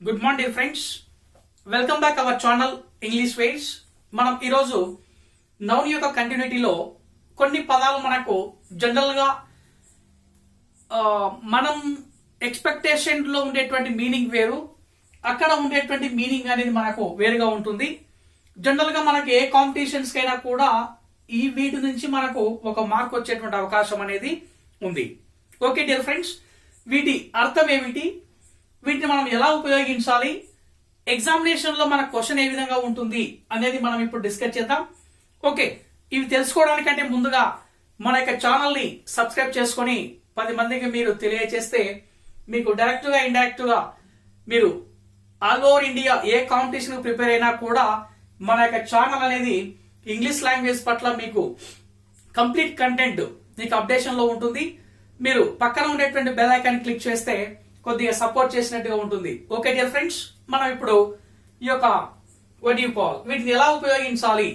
Good morning friends, welcome back our channel English ways. మనం ఈరోజు noun యొక్క కంటిన్యూటీలో కొన్ని పదాలు మనకు జనరల్ గా మనం ఎక్స్పెక్టేషన్ లో ఉండేటువంటి మీనింగ్ వేరు, అక్కడ ఉండేటువంటి మీనింగ్ అనేది మనకు వేరుగా ఉంటుంది. జనరల్ గా మనకి ఏ కాంపిటీషన్స్ కైనా కూడా ఈ వీటి నుంచి మనకు ఒక మార్క్ వచ్చేటువంటి అవకాశం అనేది ఉంది. ఓకే డియర్ ఫ్రెండ్స్, వీటి అర్థం ఏమిటి, వీటిని మనం ఎలా ఉపయోగించాలి, ఎగ్జామినేషన్ లో మన క్వశ్చన్ ఏ విధంగా ఉంటుంది అనేది మనం ఇప్పుడు డిస్కస్ చేద్దాం. ఓకే, ఇవి తెలుసుకోవడానికంటే ముందుగా మన యొక్క ఛానల్ ని సబ్స్క్రైబ్ చేసుకొని 10 మందికి మీరు తెలియజేస్తే మీకు డైరెక్ట్ గా ఇండైరెక్ట్ గా మీరు ఆల్ ఓవర్ ఇండియా ఏ కాంపిటీషన్ ప్రిపేర్ అయినా కూడా మన యొక్క ఛానల్ అనేది ఇంగ్లీష్ లాంగ్వేజ్ పట్ల మీకు కంప్లీట్ కంటెంట్ మీకు అప్డేషన్ లో ఉంటుంది. మీరు పక్కన ఉండేటువంటి బెల్ ఐకాన్ క్లిక్ చేస్తే కొద్దిగా సపోర్ట్ చేసినట్టుగా ఉంటుంది. ఓకే డియర్ ఫ్రెండ్స్, మనం ఇప్పుడు ఈ యొక్క వీటిని ఎలా ఉపయోగించాలి,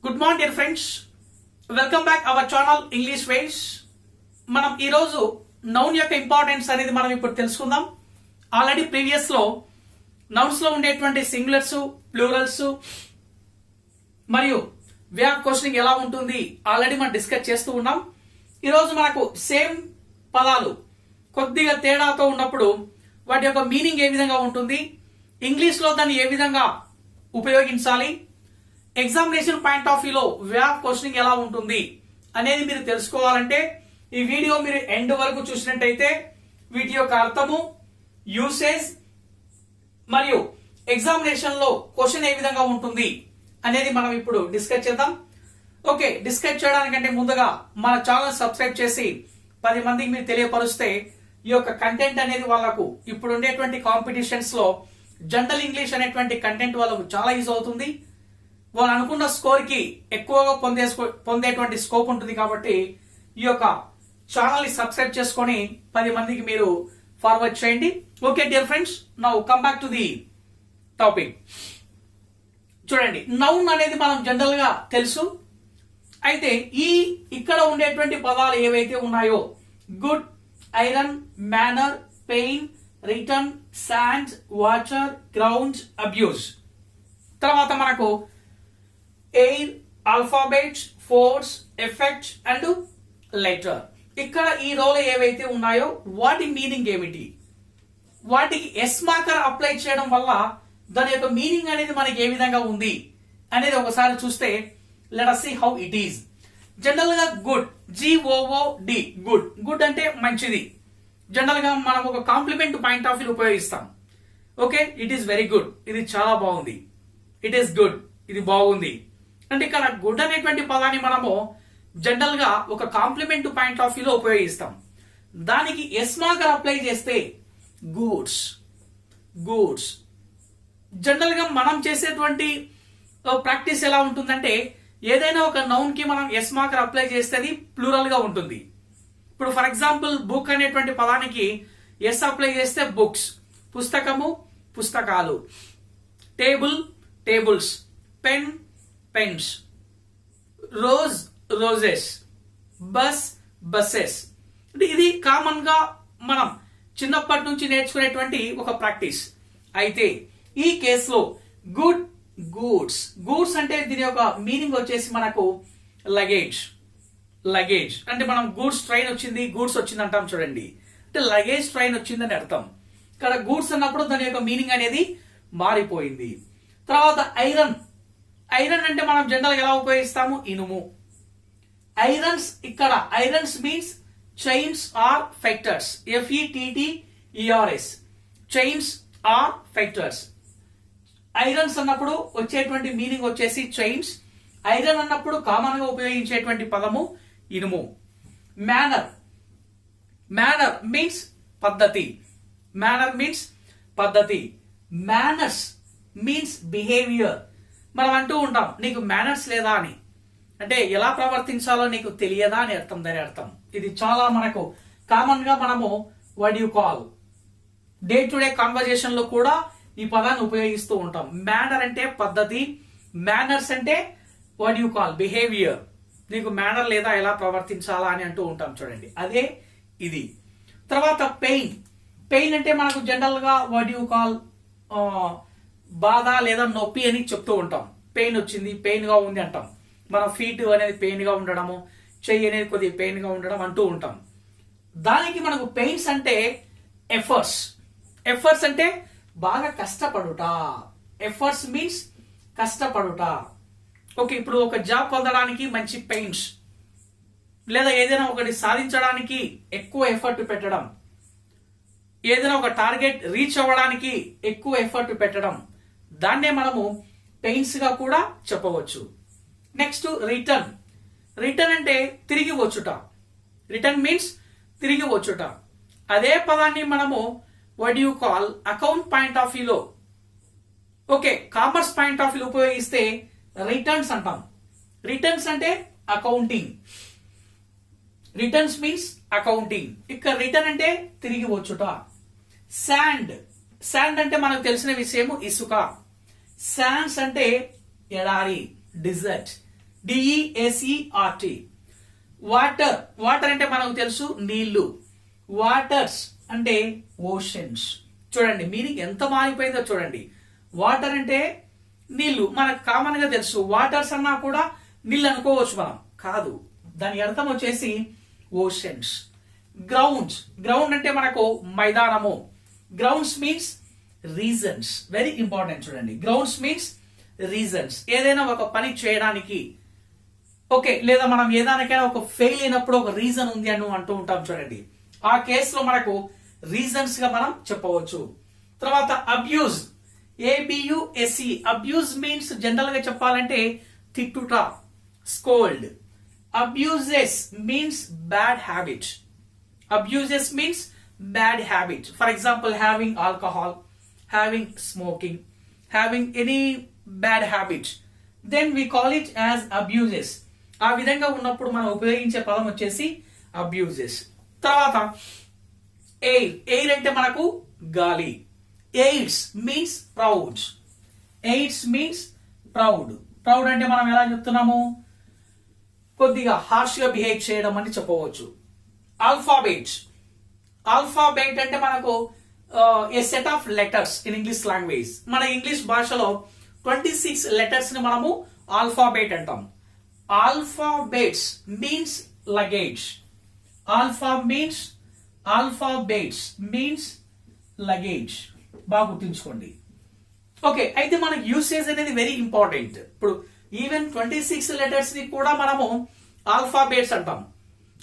good morning dear friends, welcome back our channel English ways. మనం ఈరోజు నౌన్ యొక్క ఇంపార్టెన్స్ అనేది మనం ఇప్పుడు తెలుసుకుందాం. ఆల్రెడీ ప్రీవియస్ లో నౌన్స్ లో ఉండేటువంటి సింగులర్స్, ప్లూరల్స్ మరియు వే ఆఫ్ క్వశ్చనింగ్ ఎలా ఉంటుంది ఆల్రెడీ మనం డిస్కస్ చేస్తూ ఉన్నాం. ఈరోజు మనకు సేమ్ పదాలు కొద్దిగా తేడాతో ఉన్నప్పుడు వాటి యొక్క మీనింగ్ ఏ విధంగా ఉంటుంది, ఇంగ్లీష్ లో దాన్ని ఏ విధంగా ఉపయోగించాలి, ఎగ్జామినేషన్ పాయింట్ ఆఫ్ వ్యూలో వే ఆఫ్ క్వశ్చనింగ్ ఎలా ఉంటుంది అనేది మీరు తెలుసుకోవాలంటే ఈ వీడియో మీరు ఎండ్ వరకు చూసినట్టయితే వీటి యొక్క అర్థము, యూసేజ్ మరియు ఎగ్జామినేషన్ లో క్వశ్చన్ ఏ విధంగా ఉంటుంది అనేది మనం ఇప్పుడు డిస్కస్ చేద్దాం. ఓకే, డిస్కస్ చేయడానికంటే ముందుగా మన ఛానల్ సబ్స్క్రైబ్ చేసి 10 మందికి మీరు తెలియపరుస్తే ఈ యొక్క కంటెంట్ అనేది వాళ్ళకు ఇప్పుడు ఉండేటువంటి కాంపిటీషన్స్ లో జనరల్ ఇంగ్లీష్ అనేటువంటి కంటెంట్ వాళ్ళకు చాలా యూజ్ అవుతుంది. వాళ్ళు అనుకున్న స్కోర్ కి ఎక్కువగా పొందేటువంటి స్కోప్ ఉంటుంది. కాబట్టి ఈ యొక్క ఛానల్ ని సబ్స్క్రైబ్ చేసుకొని 10 మందికి మీరు ఫార్వర్డ్ చేయండి. Okay dear friends, now come back to the topic. చూడండి, నౌన్ అనేది మనం జనరల్ గా తెలుసు. అయితే ఇక్కడ ఉండేటువంటి పదాలు ఏవైతే ఉన్నాయో good, iron, manner, pain, return, sand, watcher, ground, abuse. తర్వాత మనకు air, alphabet, force, effect and letter. ఇక్కడ ఈ రోలు ఏవైతే ఉన్నాయో వాటి మీనింగ్ ఏమిటి, వాటికి ఎస్ మార్కర్ అప్లై చేయడం వల్ల దాని యొక్క మీనింగ్ అనేది మనకి ఏ విధంగా ఉంది అనేది ఒకసారి చూస్తే let us see how it is. General గా గుడ్, GOOD, గుడ్. గుడ్ అంటే మంచిది. జనరల్ గా మనం ఒక కాంప్లిమెంట్ పాయింట్ ఆఫ్ వ్యూ ఉపయోగిస్తాం. Okay, it is very good, ఇది చాలా బాగుంది. ఇట్ ఈస్ గుడ్, ఇది బాగుంది. అంటే ఇక్కడ గుడ్ అనేటువంటి పదాన్ని మనము జనరల్ గా ఒక కాంప్లిమెంట్ పాయింట్ ఆఫ్ వ్యూలో ఉపయోగిస్తాం. దానికి ఎస్ మార్కర్ అప్లై చేస్తే గూడ్స్. గూడ్స్ జనరల్ గా మనం చేసేటువంటి ప్రాక్టీస్ ఎలా ఉంటుందంటే ఏదైనా ఒక నౌన్ కి మనం ఎస్ మార్కర్ అప్లై చేస్తే అది ప్లూరల్ గా ఉంటుంది. ఇప్పుడు ఫర్ ఎగ్జాంపుల్ బుక్ అనేటువంటి పదానికి ఎస్ అప్లై చేస్తే బుక్స్, పుస్తకము, పుస్తకాలు, table, tables, pen, pens, rose, roses, bus, buses. ఇది కామన్ గా మనం చిన్నప్పటి నుంచి నేర్చుకునేటువంటి ఒక ప్రాక్టీస్. అయితే ఈ కేసులో గుడ్, గూడ్స్. గూడ్స్ అంటే దీని యొక్క మీనింగ్ వచ్చేసి మనకు లగేజ్. లగేజ్ అంటే మనం గూడ్స్ ట్రైన్ వచ్చింది, గూడ్స్ వచ్చింది అంటాం చూడండి, అంటే లగేజ్ ట్రైన్ వచ్చిందని అర్థం. ఇక్కడ గూడ్స్ అన్నప్పుడు దాని యొక్క మీనింగ్ అనేది మారిపోయింది. తర్వాత ఐరన్. ఐరన్ అంటే మనం జనరల్ ఎలా ఉపయోగిస్తాము, ఇనుము. ఐరన్స్, ఇక్కడ irons means chains or fetters, FETTERS, chains or fetters. Irons అన్నప్పుడు వచ్చేటువంటి మీనింగ్ వచ్చేసి చైన్స్. ఐరన్ అన్నప్పుడు కామన్ గా ఉపయోగించేటువంటి పదము ఇనుము. మేనర్. మేనర్ మీన్స్ పద్ధతి. మేనర్ మీన్స్ పద్ధతి. Manners means behaviour. మనం అంటూ ఉంటాం నీకు మేనర్స్ లేదా అని, అంటే ఎలా ప్రవర్తించాలో నీకు తెలియదా అని అర్థం. దాని అర్థం ఇది చాలా మనకు కామన్ గా మనము what you call day to day conversation లో కూడా ఈ పదాన్ని ఉపయోగిస్తూ ఉంటాం. మేనర్ అంటే పద్ధతి, మేనర్స్ అంటే వాట్ యు కాల్ బిహేవియర్. నీకు మేనర్ లేదా ఎలా ప్రవర్తించాలా అని అంటూ ఉంటాం చూడండి, అదే ఇది. తర్వాత పెయిన్. పెయిన్ అంటే మనకు జనరల్ గా వాట్ యు కాల్ బాధ లేదా నొప్పి అని చెప్తూ ఉంటాం. పెయిన్ వచ్చింది, పెయిన్ గా ఉంది అంటాం. మన ఫీట్ అనేది పెయిన్ గా ఉండడము, చెయ్యి అనేది కొద్దిగా పెయిన్ గా ఉండడం అంటూ ఉంటాం. దానికి మనకు పెయిన్స్ అంటే ఎఫర్ట్స్. ఎఫర్ట్స్ అంటే బాగా కష్టపడుట. ఎఫర్ట్స్ మీన్స్ కష్టపడుట. ఓకే, ఇప్పుడు ఒక జాబ్ పొందడానికి మంచి పెయిన్స్, లేదా ఏదైనా ఒకటి సాధించడానికి ఎక్కువ ఎఫర్ట్ పెట్టడం, ఏదైనా ఒక టార్గెట్ రీచ్ అవ్వడానికి ఎక్కువ ఎఫర్ట్ పెట్టడం, దాన్నే మనము పెయిన్స్ గా కూడా చెప్పవచ్చు. Next return. రిటర్న్ అంటే తిరిగి వచ్చుట. రిటర్న్ మీన్స్ తిరిగి వచ్చుట. అదే పదాన్ని మనము what you call account point of వ్యూలో, okay commerce point of view ఉపయోగిస్తే రిటర్న్స్ అంటాం. రిటర్న్స్ అంటే అకౌంటింగ్. Returns means accounting. ఇక్కడ రిటర్న్ అంటే తిరిగి వచ్చుట. శాండ్. శాండ్ అంటే మనకు తెలిసిన విషయము ఇసుక. శాండ్స్ అంటే ఎడారి, డిజర్ట్. డిఈఏసిఆర్టి. వాటర్. వాటర్ అంటే మనకు తెలుసు నీళ్లు. వాటర్స్ అంటే ఓషన్స్. చూడండి మీనింగ్ ఎంత మారిపోయిందో చూడండి. వాటర్ అంటే నీళ్లు, మనకు కామన్ గా తెలుసు. వాటర్స్ అన్నా కూడా నీళ్ళు అనుకోవచ్చు మనం, కాదు, దాని అర్థం వచ్చేసి ఓషన్స్. గ్రౌండ్స్. గ్రౌండ్ అంటే మనకు మైదానము. Grounds means reasons. Very important చూడండి. Grounds means reasons. ఏదైనా ఒక పని చేయడానికి, ఓకే, లేదా మనం ఏదానికైనా ఒక ఫెయిల్ అయినప్పుడు ఒక రీజన్ ఉంది అని అంటూ ఉంటాం చూడండి. ఆ కేసులో మనకు రీజన్స్ గా మనం చెప్పవచ్చు. తర్వాత abuse. A B U S E. Abuse means general గా చెప్పాలంటే తిట్టుట, scold. Abuses means bad habit. Abuses means bad habit. For example, having alcohol, having smoking, having any bad habit, then we call it as abuses. ఆ విధంగా ఉన్నప్పుడు మనం ఉపయోగించే పదం వచ్చేసి అబ్యూజెస్. తర్వాత ఎయిర్. ఎయిర్ అంటే మనకు గాలి. AIDS means proud. AIDS means proud. Proud అంటే మనం ఎలా చెప్తున్నాము, కొద్దిగా హార్ష్ గా బిహేవ్ చేయడం అని చెప్పవచ్చు. ఆల్ఫాబెట్. ఆల్ఫాబెట్ అంటే మనకు a set of letters in English language. మన ఇంగ్లీష్ భాషలో 26 లెటర్స్ ని మనము ఆల్ఫాబెట్ అంటాం. Alphabets means luggage. Alphabets means luggage. బాగా గుర్తుంచుకోండి. ఓకే, అయితే మనకు యూసేజ్ అనేది వెరీ ఇంపార్టెంట్. ఇప్పుడు ఈవెన్ 26 లెటర్స్ ని కూడా మనము ఆల్ఫాబెట్స్ అంటాం.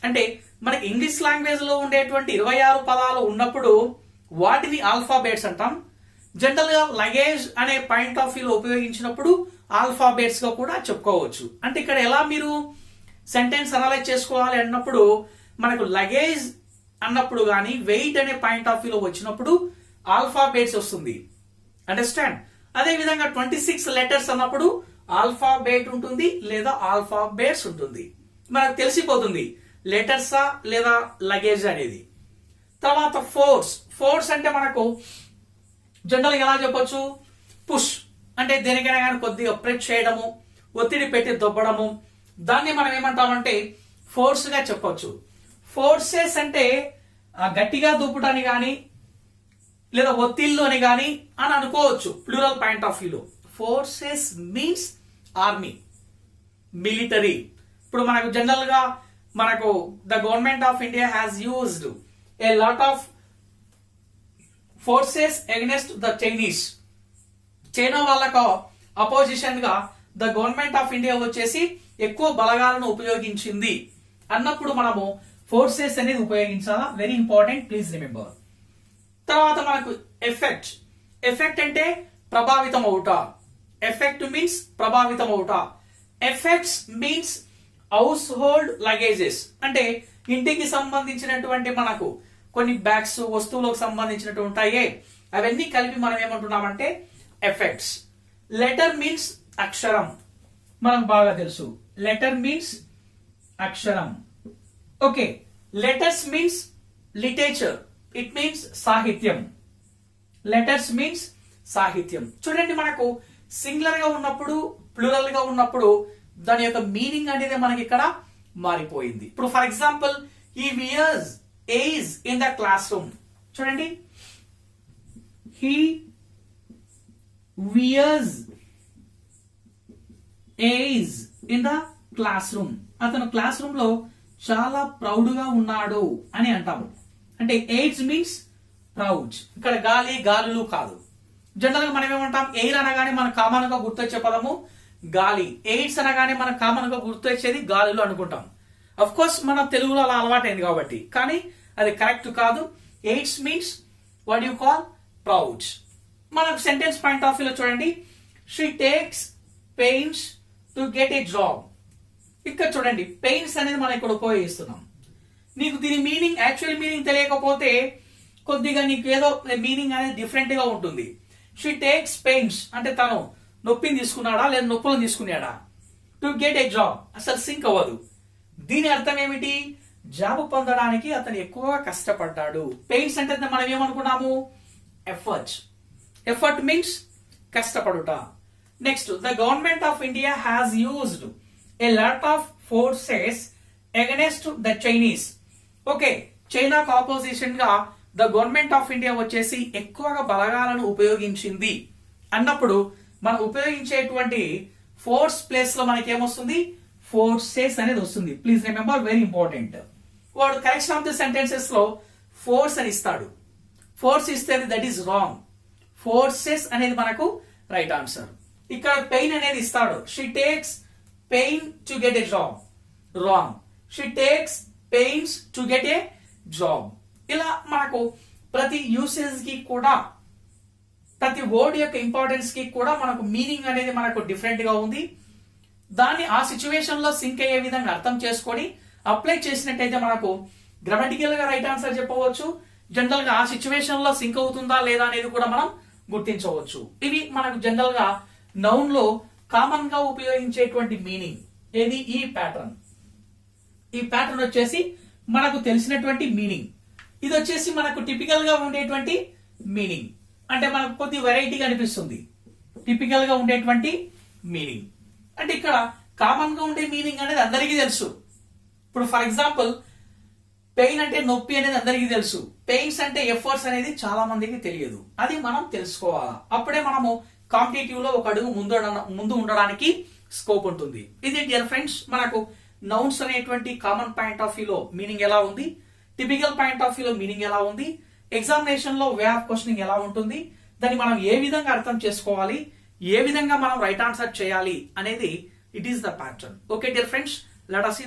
అంటే మనకి ఇంగ్లీష్ లాంగ్వేజ్ లో ఉండేటువంటి 26 పదాలు ఉన్నప్పుడు వాటిని ఆల్ఫాబెట్స్ అంటాం. జనరల్ గా లగేజ్ అనే పాయింట్ ఆఫ్ వ్యూ లో ఉపయోగించినప్పుడు ఆల్ఫాబెట్స్ గా కూడా చెప్పుకోవచ్చు. అంటే ఇక్కడ ఎలా మీరు సెంటెన్స్ అనలైజ్ చేసుకోవాలి అన్నప్పుడు మనకు లగేజ్ అన్నప్పుడు గానీ వెయిట్ అనే పాయింట్ ఆఫ్ వ్యూ లో వచ్చినప్పుడు ఆల్ఫాబెట్స్ వస్తుంది. అండర్స్టాండ్? అదే విధంగా 26 లెటర్స్ అన్నప్పుడు ఆల్ఫాబెట్ ఉంటుంది లేదా ఆల్ఫాబెట్స్ ఉంటుంది. మనకు తెలిసిపోతుంది లెటర్సా లేదా లగేజ్ అనేది. తర్వాత ఫోర్స్. ఫోర్స్ అంటే మనకు జనరల్ ఎలా చెప్పొచ్చు, పుష్ అంటే దేనికైనా కానీ కొద్దిగా ప్రెస్ చేయడము, ఒత్తిడి పెట్టి దొబ్బడము, దాన్ని మనం ఏమంటామంటే ఫోర్స్ గా చెప్పొచ్చు. ఫోర్సెస్ అంటే గట్టిగా దూపడాన్ని కానీ లేదా ఒత్తిళ్ళు అని కానీ అని అనుకోవచ్చు ప్లూరల్ పాయింట్ ఆఫ్ వ్యూలో. Forces means army, military. ఇప్పుడు మనకు జనరల్ గా మనకు the government of India has used a lot of forces against the Chinese. China వాళ్ళకు అపోజిషన్ గా ద గవర్నమెంట్ ఆఫ్ ఇండియా వచ్చేసి ఎక్కువ బలగాలను ఉపయోగించింది అన్నప్పుడు మనము ఫోర్సెస్ అనేది ఉపయోగించాలా. Very important, please remember. తర్వాత మనకు ఎఫెక్ట్. ఎఫెక్ట్ అంటే ప్రభావితం అవుట. ఎఫెక్ట్ మీన్స్ ప్రభావితం అవుట. Effects means household luggages. అంటే ఇంటికి సంబంధించినటువంటి మనకు కొన్ని బ్యాగ్స్, వస్తువులకు సంబంధించినట్టు ఉంటాయే, అవన్నీ కలిపి మనం ఏమంటున్నామంటే ఎఫెక్ట్స్. లెటర్ మీన్స్ అక్షరం. మనకు బాగా తెలుసు లెటర్ మీన్స్ అక్షరం. Okay, letters means literature. It means సాహిత్యం. లెటర్స్ మీన్స్ సాహిత్యం. చూడండి, మనకు సింగులర్ గా ఉన్నప్పుడు, ప్లూరల్ గా ఉన్నప్పుడు దాని యొక్క మీనింగ్ అనేది మనకి ఇక్కడ మారిపోయింది. ఇప్పుడు for example, he wears A's in the classroom. చూడండి, he wears A's in the classroom. అతను క్లాస్ రూమ్ లో చాలా ప్రౌడ్ గా ఉన్నాడు అని అంటాము. అంటే ఎయిడ్స్ మీన్స్ ప్రౌడ్. ఇక్కడ గాలి, గాలులు కాదు. జనరల్ గా మనం ఏమంటాం, ఎయిర్ అనగానే మన కామన్ గా గుర్తొచ్చే పదము గాలి, ఎయిడ్స్ అనగానే మన కామన్ గా గుర్తొచ్చేది గాలులు అనుకుంటాం. అఫ్ కోర్స్ మన తెలుగులో అలా అలవాటైంది కాబట్టి, కానీ అది కరెక్ట్ కాదు. AIDS means what you call proud. మనకు సెంటెన్స్ పాయింట్ ఆఫ్ వ్యూలో చూడండి, she takes pains to get a job. ఇక్కడ చూడండి, పెయిన్స్ అనేది మనం ఇక్కడ ఉపయోగిస్తున్నాం. నీకు దీని మీనింగ్, యాక్చువల్ మీనింగ్ తెలియకపోతే కొద్దిగా నీకు ఏదో మీనింగ్ అనేది డిఫరెంట్ గా ఉంటుంది. షీ టేక్స్ పెయిన్స్ అంటే తను నొప్పిని తీసుకున్నాడా లేదా నొప్పులను తీసుకున్నాడా. టు గెట్ ఏ జాబ్ అసలు సింక్ అవ్వదు. దీని అర్థం ఏమిటి, జాబ్ పొందడానికి అతను ఎక్కువగా కష్టపడ్డాడు. పెయిన్స్ అంటే మనం ఏమనుకున్నాము, ఎఫర్ట్. ఎఫర్ట్ మీన్స్ కష్టపడుట. Next, the government of India has used a lot of forces against the Chinese. Okay, చైనాకు ఆపోజిషన్ గా ద గవర్నమెంట్ ఆఫ్ ఇండియా వచ్చేసి ఎక్కువగా బలగాలను ఉపయోగించింది అన్నప్పుడు మనం ఉపయోగించేటువంటి ఫోర్స్ ప్లేస్ లో మనకి ఏమొస్తుంది, ఫోర్సెస్ అనేది వస్తుంది. Please remember, very important. వాడు కరెక్షన్ ఆఫ్ ది సెంటెన్సెస్ లో ఫోర్స్ అని ఇస్తాడు. ఫోర్స్ ఇస్తే దట్ ఈస్ రాంగ్. ఫోర్సెస్ అనేది మనకు రైట్ ఆన్సర్. ఇక్కడ పెయిన్ అనేది ఇస్తాడు. She takes pain to get a job, wrong. She takes pains to get a job. ఇలా మనకు ప్రతి యూసేజ్ కి కూడా, ప్రతి వర్డ్ యొక్క ఇంపార్టెన్స్ కి కూడా మనకు మీనింగ్ అనేది మనకు డిఫరెంట్ గా ఉంది. దాన్ని ఆ సిచ్యువేషన్ లో సింక్ అయ్యే విధంగా అర్థం చేసుకొని అప్లై చేసినట్టయితే మనకు గ్రామటికల్ గా రైట్ ఆన్సర్ చెప్పవచ్చు. జనరల్ గా ఆ సిచ్యువేషన్ లో సింక్ అవుతుందా లేదా అనేది కూడా మనం గుర్తించవచ్చు. ఇవి మనకు జనరల్ గా నౌన్ లో కామన్ గా ఉపయోగించేటువంటి మీనింగ్. ఏది, ఈ ప్యాటర్న్. ఈ ప్యాటర్న్ వచ్చేసి మనకు తెలిసినటువంటి మీనింగ్. ఇది వచ్చేసి మనకు టిపికల్ గా ఉండేటువంటి మీనింగ్. అంటే మనకు కొద్ది వెరైటీగా అనిపిస్తుంది. టిపికల్ గా ఉండేటువంటి మీనింగ్ అంటే ఇక్కడ కామన్ గా ఉండే మీనింగ్ అనేది అందరికీ తెలుసు. ఇప్పుడు ఫర్ ఎగ్జాంపుల్, పెయిన్ అంటే నొప్పి అనేది అందరికీ తెలుసు. పెయిన్స్ అంటే ఎఫర్ట్స్ అనేది చాలా మందికి తెలియదు. అది మనం తెలుసుకోవాలా. అప్పుడే మనము కాంపిటేటివ్ లో ఒక అడుగు ముందు ఉండడానికి స్కోప్ ఉంటుంది. ఇది డియర్ ఫ్రెండ్స్, మనకు నౌన్స్ అనేటువంటి కామన్ పాయింట్ ఆఫ్ వ్యూలో మీనింగ్ ఎలా ఉంది, టిపికల్ పాయింట్ ఆఫ్ వ్యూలో మీనింగ్ ఎలా ఉంది, ఎగ్జామినేషన్ లో వే ఆఫ్ క్వశ్చనింగ్ ఎలా ఉంటుంది, దాన్ని మనం ఏ విధంగా అర్థం చేసుకోవాలి, ఏ విధంగా మనం రైట్ ఆన్సర్ చేయాలి అనేది it is the pattern. Okay dear friends, let us see